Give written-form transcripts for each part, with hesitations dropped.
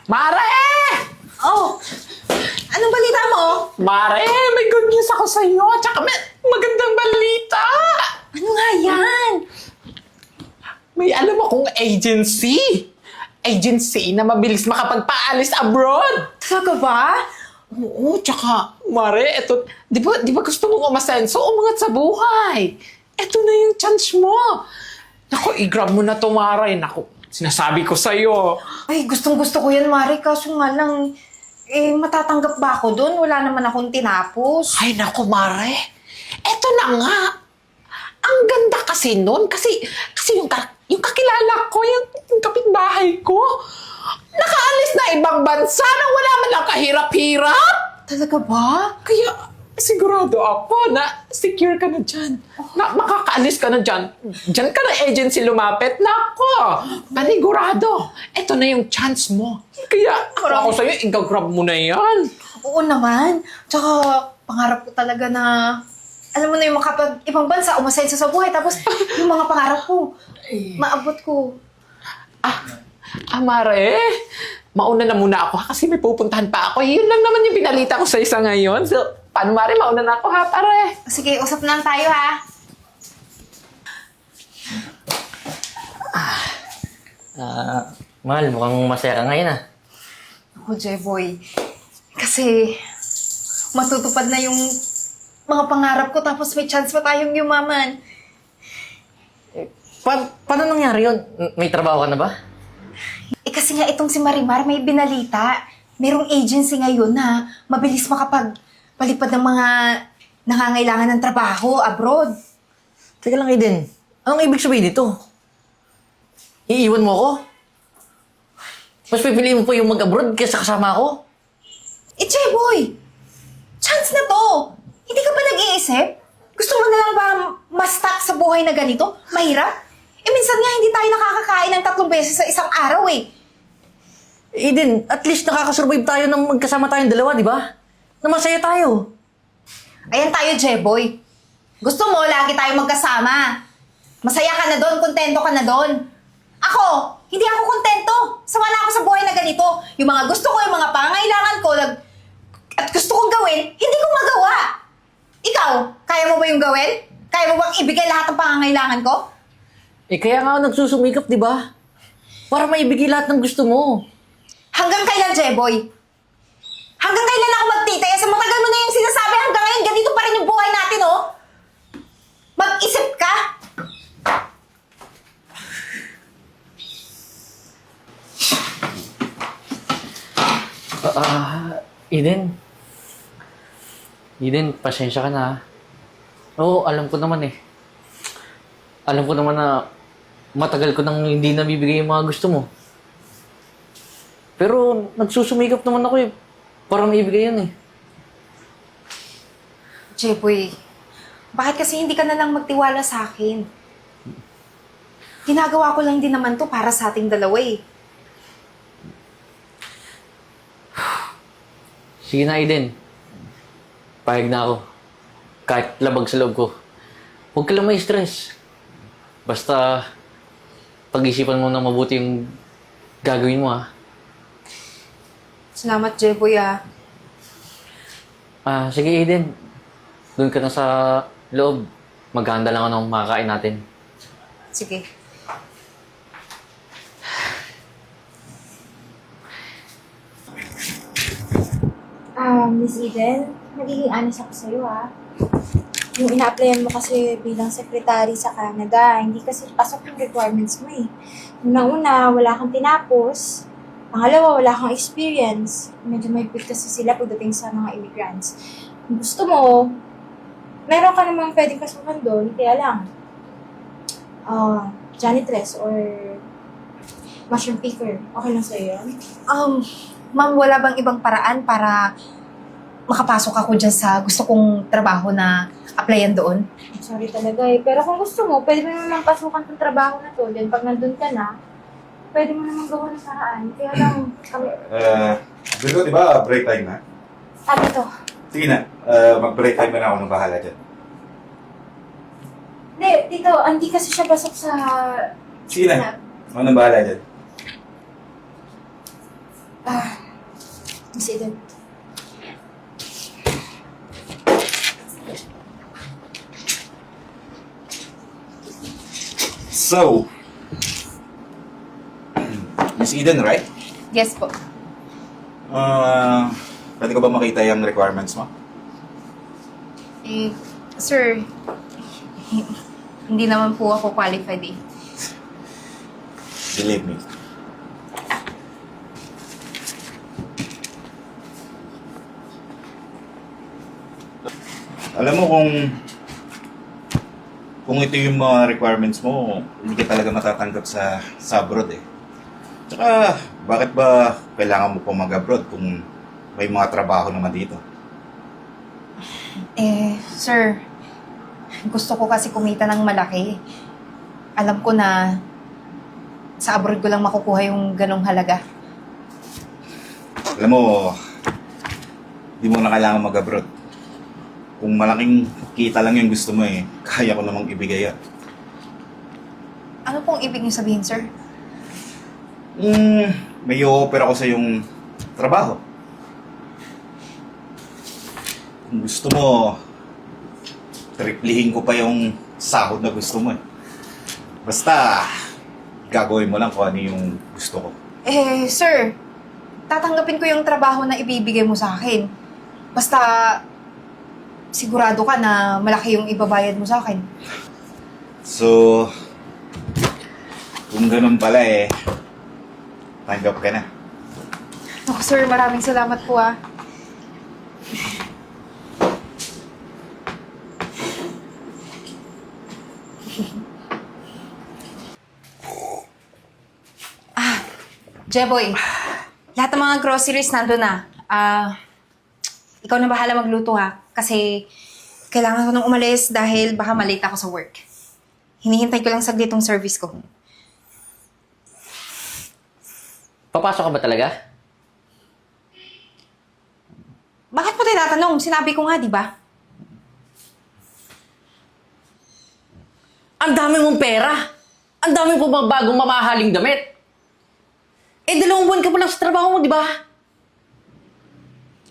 Mare! Oh, anong balita mo? Mare, may good news ako sa iyo. Tsaka may magandang balita. Ano nga yan? May alam akong agency. Agency na mabilis makapagpaalis abroad. Talaga ba? Oo, tsaka, Mare, eto, di ba gusto mong umasenso, umangat sa buhay? Eto na yung chance mo. Naku, i-grab mo na to, Mare. Naku, sinasabi ko sa'yo. Ay, gustong-gusto ko yan, Mari. Kaso nga lang, matatanggap ba ako doon? Wala naman akong tinapos. Ay, naku, Mare. Eto na nga. Ang ganda kasi nun. Kasi yung kakilala ko, yung kapitbahay ko, nakaalis na ibang bansa na wala man lang kahirap-hirap. Talaga ba? Kaya, sigurado ako na secure ka na dyan. Na makakaalis ka na dyan. Dyan ka na agency lumapit. Nako, panigurado. Ito na yung chance mo. Kaya, ako sa'yo, i-grab mo na yan. Oo naman. Tsaka, pangarap ko talaga na, alam mo na yung makapag-ibang bansa, umasenso sa buhay. Tapos, yung mga pangarap ko, maabot ko. Mare, mauna na muna ako ha, kasi may pupuntahan pa ako. Yun lang naman yung pinalita ko sa isa ngayon. So, paano Mare, mauna na ako ha, pare? Sige, usap na lang tayo ha. Mahal, mukhang masaya ka ngayon Ako, Jeboy. Kasi, matutupad na yung mga pangarap ko tapos may chance pa tayong yumaman. Paano nangyari yun? May trabaho ka na ba? Kasi nga itong si Marimar may binalita. Merong agency ngayon na mabilis makapagpalipad ng mga nangangailangan ng trabaho abroad. Teka lang, Aiden. Anong ibig sabihin dito? Iiwan mo ako? Mas pipiliin mo pa yung mag-abroad kaysa kasama ako? Jeboy! Chance na to! Hindi ka ba nag-iisip? Gusto mo na lang ba ma-stuck sa buhay na ganito? Mahirap? Minsan nga hindi tayo nakakakain ng 3 beses sa isang araw eh. Aiden, at least nakakasurvive tayo nang magkasama tayong dalawa, di ba? Na masaya tayo. Ayan tayo, Jeboy. Gusto mo, lagi tayo magkasama. Masaya ka na doon, kontento ka na doon. Ako, hindi ako kontento. Sawa na ako sa buhay na ganito. Yung mga gusto ko, yung mga pangangailangan ko, at gusto kong gawin, hindi ko magawa. Ikaw, kaya mo ba yung gawin? Kaya mo bang ibigay lahat ng pangangailangan ko? Kaya nga ako nagsusumikap, di ba? Para maibigay lahat ng gusto mo. Hanggang kailan, Jeboy? Hanggang kailan ako magtitaya? Sa matagal mo na yung sinasabi hanggang ngayon, ganito pa rin yung buhay natin, oh. Mag-isip ka. Eden. Eden, pasensya ka na. Oo, alam ko naman eh. Alam ko naman na matagal ko nang hindi nabibigay yung mga gusto mo. Pero nagsusumikap naman ako eh. Para maibigay yan eh. Jeboy, bakit kasi hindi ka na lang magtiwala sa akin? Ginagawa ko lang din naman to para sa ating dalawa eh. Sige na, Eden. Payag na ako. Kahit labag sa loob ko. Huwag ka lang may stress. Basta, pag-isipan mo na mabuti yung gagawin mo, ha? Salamat, Jeboy, ah. Sige, Eden. Doon ka na sa loob. Maghahanda lang ako ng makakain natin. Sige. Miss Eden, magiging honest ako sa'yo Yung ina-applyan mo kasi bilang secretary sa Canada, hindi kasi pasok yung requirements mo eh. Una-una, wala kang tinapos. Pangalawa, wala kang experience. Medyo may pick kasi sila pagdating sa mga immigrants. Kung gusto mo, meron ka namang pwedeng kasuhan doon, kaya lang, janitress or mushroom picker. Okay lang sa'yo yun? Ma'am, wala bang ibang paraan para makapasok ako dyan sa gusto kong trabaho na applyan doon? Sorry talaga eh. Pero kung gusto mo, pwede mo naman pasukan tong trabaho na to. Then pag nandun ka na, pwede mo naman gawa ng paraan. Kaya lang, kami... Dito, di ba, break time na? Sabi to. Sige na, mag-break time na ako ng bahala dyan. Hindi, dito, hindi kasi siya pasok sa... Sige na, ako nang bahala dyan. Miss Eden. So, Miss Eden, right? Yes po. Pwede ko ba makita yung requirements mo? Eh, sir, hindi naman po ako qualified eh. Believe me. Alam mo kung ito yung mga requirements mo, hindi ka talaga matatanggap sa abroad eh. Tsaka, bakit ba kailangan mo pa mag-abroad kung may mga trabaho naman dito? Eh, sir, gusto ko kasi kumita ng malaki. Alam ko na sa abroad ko lang makukuha yung ganong halaga. Alam mo, di mo na kailangan mag-abroad. Kung malaking kita lang yung gusto mo eh, kaya ko namang ibigay yan. Ano pong ibig niyo sabihin, sir? May i-offer ako sa yung trabaho. Kung gusto mo, triplihin ko pa yung sahod na gusto mo eh. Basta, gagawin mo lang kung ano yung gusto ko. Eh, sir, tatanggapin ko yung trabaho na ibibigay mo sa akin. Basta, sigurado ka na malaki yung ibabayad mo sa akin. So, kung ganun pala eh, tanggap ka na. Naku, sir, maraming salamat po ah. Jeboy, lahat ng mga groceries nandun na. Ikaw na bahala magluto ha. Kasi kailangan ko nang umalis dahil baka malate ako sa work. Hinihintay ko lang saglit tong service ko. Papasok ka ba talaga? Bakit mo tinatanong? Sinabi ko nga, di ba? Ang dami mong pera! Ang dami mo pa bagong mamahaling damit! 2 buwan ka pa lang sa trabaho mo, di ba?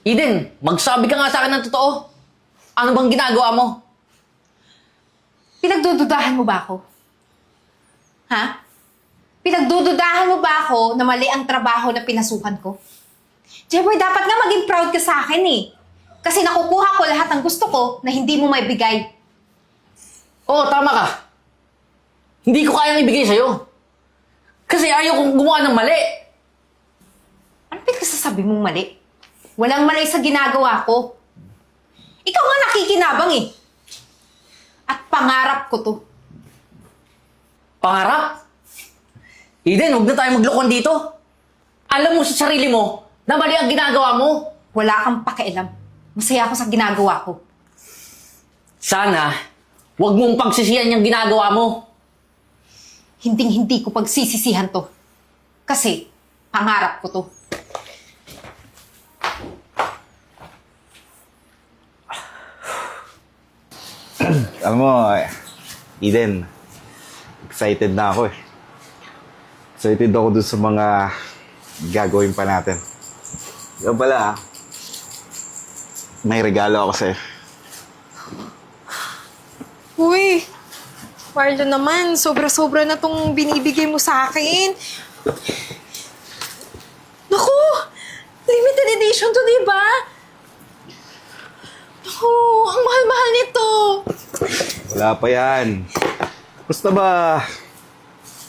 Eden, magsabi ka nga sa akin ng totoo. Ano bang ginagawa mo? Pinagdududahan mo ba ako? Ha? Pinagdududahan mo ba ako na mali ang trabaho na pinasukan ko? Jeboy, dapat nga maging proud ka sa akin eh. Kasi nakukuha ko lahat ng gusto ko na hindi mo maibigay. Oo, tama ka. Hindi ko kayang ibigay sa'yo. Kasi ayaw kong gumawa ng mali. Ano pinagsasabi mong mali? Walang mali sa ginagawa ko. Ikaw nga nakikinabang eh. At pangarap ko to. Pangarap? Eden, huwag na tayo maglokon dito. Alam mo sa sarili mo na mali ang ginagawa mo. Wala kang pakialam. Masaya ako sa ginagawa ko. Sana, huwag mong pagsisihan yung ginagawa mo. Hinding-hindi ko pagsisisihan to. Kasi, pangarap ko to. Alam mo, Eden, excited na ako eh. Excited ako dun sa mga gagawin pa natin. Yung pala, may regalo ako sa'yo. Uy, Marlo naman, sobra-sobra na tong binibigay mo sa akin. Naku, limited edition to, di ba? Naku, ang mahal-mahal nito. Wala pa yan. Basta ba,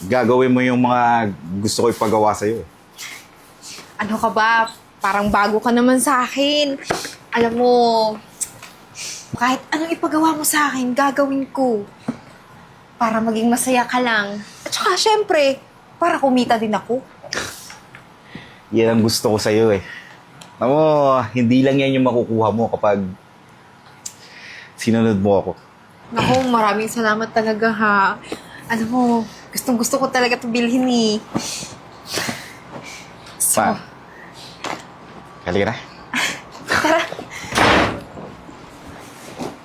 gagawin mo yung mga gusto ko ipagawa sa'yo. Ano ka ba? Parang bago ka naman sa akin. Alam mo, kahit anong ipagawa mo sa akin, gagawin ko. Para maging masaya ka lang. At saka, syempre, para kumita din ako. Yan ang gusto ko sa'yo eh. Alam mo, hindi lang yan yung makukuha mo kapag sinunod mo ako. Naku, maraming salamat talaga ha. Alam mo, gustong-gusto ko talaga ito bilhin eh. Pa, halika na. Tara.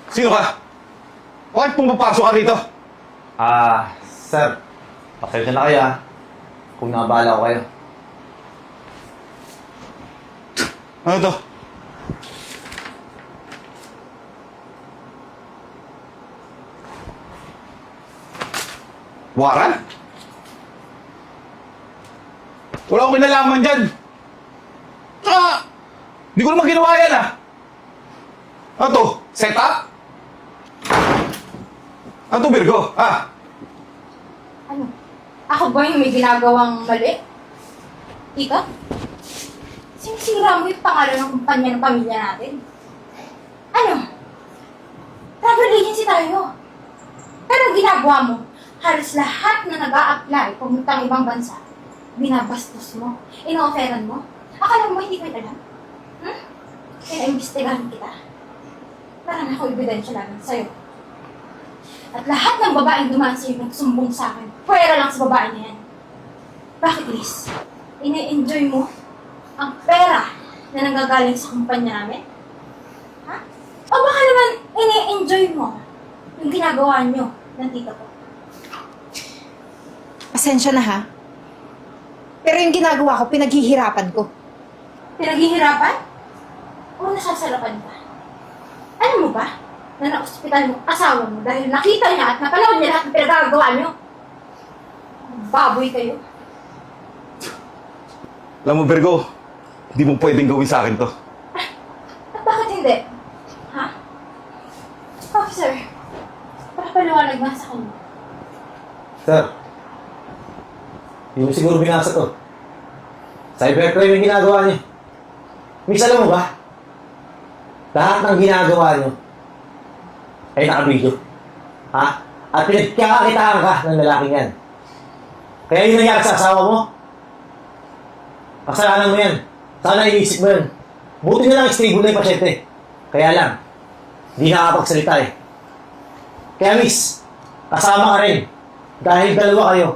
Sino ka? Bakit pumapasok ka rito? Sir, pasensya na kayo ah. Kung nabahala ko kayo. Ano to? Warrant? Wala akong kinalaman dyan. Hindi ko naman ginawa yan Ano to? Set up? Ano to, Virgo? Ano? Ako ba yung may ginagawang mali? Ika? Sinisira mo yung pangalan ng kumpanya ng pamilya natin? Ano? Travel agency tayo. Pero ang ginagawa mo, halos lahat na nag-a-apply pumuntang ibang bansa, binabastos mo, ino-offeran mo. Akala mo hindi ko alam? Kaya-imbestigahan kita. Para na ako ebidensya lang sa'yo. At lahat ng babaeng dumaan sa'yo nagsumbong sa akin, pwera lang sa babae na yan. Bakit, Liz? Ine-enjoy mo ang pera na nanggagaling sa kumpanya namin? Ha? O baka naman ine-enjoy mo yung ginagawa nyo ng tito ko? Pasensya na ha. Pero yung ginagawa ko, pinaghihirapan ko. Pinaghihirapan? O nasasarapan ka? Alam mo ba na na-ospital mo asawa mo dahil nakita niya at napanood niya lahat ng pinagagawa niyo? Baboy kayo. Alam mo, Virgo, hindi mo pwedeng gawin sa akin to. At bakit hindi? Ha? Officer, pakapaliwanag nga sa kanya. Sir, hindi mo siguro binasa to. Cybercrime yung ginagawa niya. Miss, alam mo ba? Lahat ng ginagawa niyo ay naka-video. Ha? At pinagkakakitaan ka ng lalaking yan. Kaya yun nangyari sa asawa mo. Kasalanan mo yan. Sana inisip mo yan. Buti na lang stable na yung pasyente. Kaya lang, hindi nakakapagsalita eh. Kaya miss, kasama ka rin. Dahil dalawa kayo.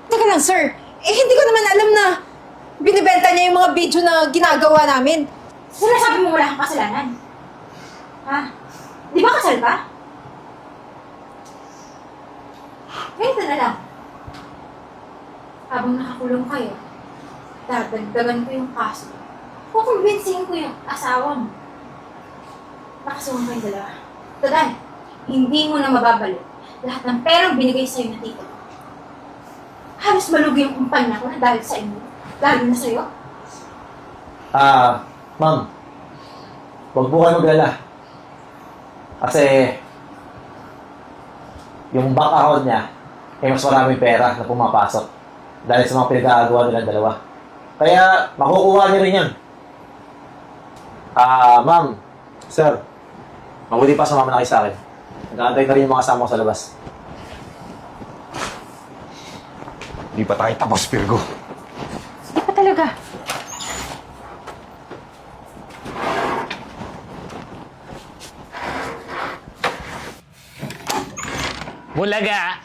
Teka lang, sir. Hindi ko naman alam na binibenta niya yung mga video na ginagawa namin. Sinasabi mo wala kang kasalanan. Ha? Di ba kasal ka? Ganito na lang. Habang nakakulong kayo, dadagdagan ko yung kaso. Kukumbinsihin ko yung asawa mo. Nakasuhan kayong dalawa. Total, hindi mo na mababalik lahat ng perang binigay sa'yo na tito. Halos malugi yung kumpanya ko na dahil sa inyo. Lalo na sa'yo. Ma'am, huwag po kayo maglala. Kasi, yung bank account niya, ay mas maraming pera na pumapasok dahil sa mga pinagagawa nilang dalawa. Kaya, makukuha niyo rin yan. Ma'am, sir, mabuti pa sumama na kayo sa akin. Nag-aantay na rin yung mga kasama ko sa labas. Hindi pa tayo tapos, Virgo. Di pa talaga. Bulaga!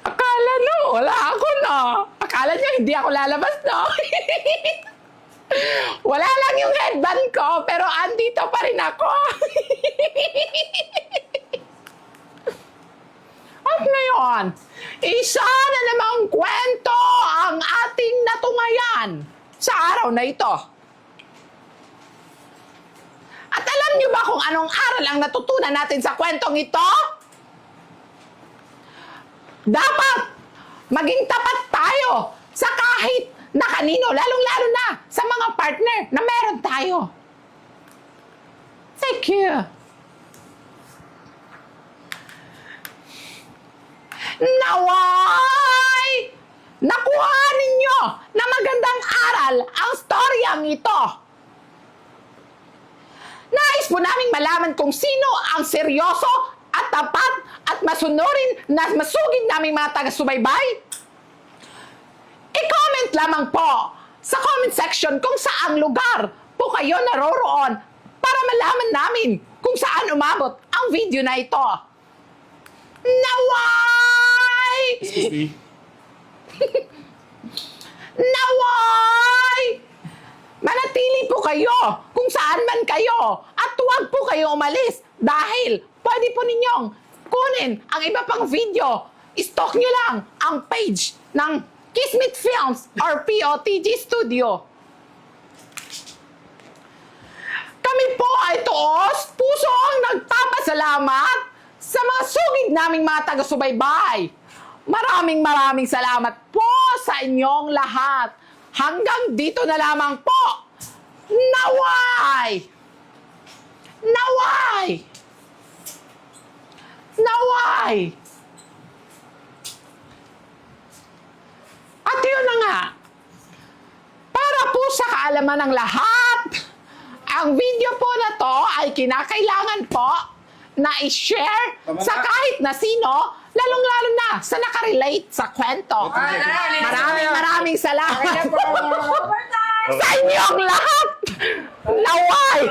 Akala no, wala ako no. Akala niyo hindi ako lalabas no. Wala lang yung headband ko, pero andito pa rin ako. At ngayon, isa na namang kwento ang ating natungayan sa araw na ito. At alam niyo ba kung anong aral ang natutunan natin sa kwentong ito? Dapat maging tapat tayo sa kahit na kanino, lalong-lalo na sa mga partner na meron tayo. Thank you. Naway! Nakuha ninyo na magandang aral ang storyang ito. Nais po naming malaman kung sino ang seryoso at tapat at masunurin na masugid naming mga taga-subaybay. I-comment lamang po sa comment section kung saang lugar po kayo naroroon para malaman namin kung saan umabot ang video na ito. Naway! Excuse me? Naway! Manatili po kayo kung saan man kayo at huwag po kayo umalis dahil pwede po ninyong kunin ang iba pang video. stalk nyo lang ang page ng Kismet Films or POTG Studio. Kami po ay tuos pusong nagpapasalamat sa mga sugid naming mga taga-subaybay. Maraming salamat po sa inyong lahat. Hanggang dito na lamang po. Naway! Naway! Naway! At yun na nga, para po sa kaalaman ng lahat, ang video po na to ay kinakailangan po na i-share sa kahit na sino, lalong-lalo na sa nakarelate sa kwento. Maraming salamat sa inyong lahat! Naway!